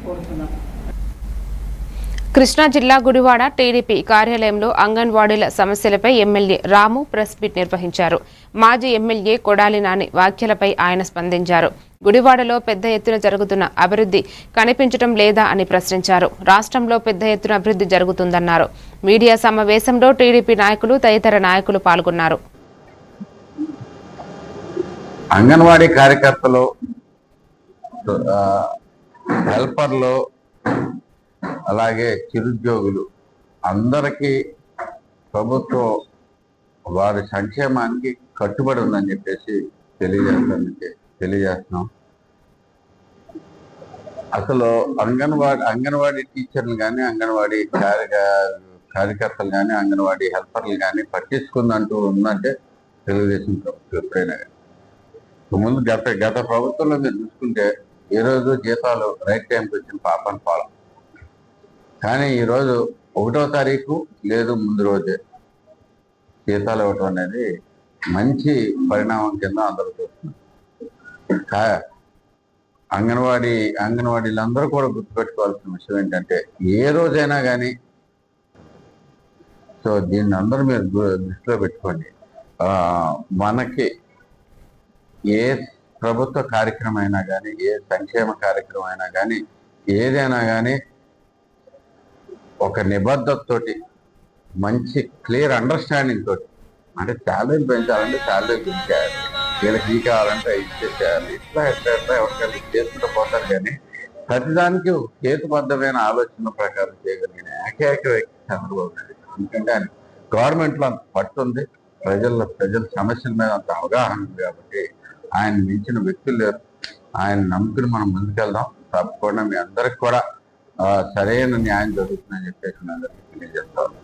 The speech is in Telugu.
కోరుతున్నాం. కృష్ణా జిల్లా గుడివాడ టీడీపీ కార్యాలయంలో అంగన్వాడీల సమస్యలపై ఎమ్మెల్యే రాము ప్రెస్ మీట్ నిర్వహించారు. మాజీ ఎమ్మెల్యే కొడాలి నాని వ్యాఖ్యలపై ఆయన స్పందించారు. గుడివాడలో పెద్ద ఎత్తున జరుగుతున్న అభివృద్ధి కనిపించడం లేదా అని ప్రశ్నించారు. రాష్ట్రంలో పెద్ద ఎత్తున అభివృద్ధి జరుగుతుందన్నారు. మీడియా సమావేశంలో టీడీపీ నాయకులు తదితర నాయకులు పాల్గొన్నారు. అంగన్వాడీ కార్యకర్తలు, హెల్పర్లు, అలాగే చిరుద్యోగులు అందరికీ ప్రభుత్వం వారి సంక్షేమానికి కట్టుబడి ఉందని చెప్పేసి తెలియజేస్తున్నాం. అసలు అంగన్వాడీ టీచర్లు కానీ, అంగన్వాడీ కార్యకర్తలు కానీ, అంగన్వాడీ హెల్పర్లు కానీ పట్టించుకుందంటూ ఉందంటే తెలుగుదేశం ప్రభుత్వం ఎప్పుడైనా. ముందు గత ప్రభుత్వంలో మీరు చూసుకుంటే ఈ రోజు జీతాలు రైట్ టైంకి వచ్చిన పాపని పాలం. కానీ ఈరోజు 1వ తారీఖు లేదు ముందు రోజే జీతాలు ఇవ్వటం అనేది మంచి పరిణామం కింద అందరూ చూస్తున్నారు. అంగన్వాడీలందరూ కూడా గుర్తుపెట్టుకోవాల్సిన విషయం ఏంటంటే, ఏ రోజైనా కానీ దీన్ని అందరూ మీరు దృష్టిలో పెట్టుకోండి. మనకి ఏ ప్రభుత్వ కార్యక్రమం అయినా కానీ, ఏ సంక్షేమ కార్యక్రమం అయినా కానీ, ఏదైనా కానీ ఒక నిబద్ధతతోటి, మంచి క్లియర్ అండర్స్టాండింగ్ తోటి, అంటే శాలరీ పెంచాలంటే శాలరీ పెంచేయాలి, వీళ్ళకి ఈ కావాలంటే ఇచ్చేసేయాలి, ఇట్లా ఎవరికైనా చేసుకుంటూ పోతారు. కానీ ప్రతిదానికి హేతుబద్ధమైన ఆలోచన ప్రకారం చేయగలిగిన ఏకైక వ్యక్తి చంద్రబాబు నాయుడు. ఎందుకంటే ఆయన గవర్నమెంట్లో అంత పట్టుంది, ప్రజల సమస్యల మీద అంత అవగాహన ఉంది. కాబట్టి ఆయన మించిన వ్యక్తులు లేరు. ఆయన నమ్ముకుని మనం ముందుకెళ్దాం. తప్పకుండా మీ అందరికి కూడా సరైన న్యాయం జరుగుతుందని చెప్పేసి అందరికీ తెలియజేస్తాను.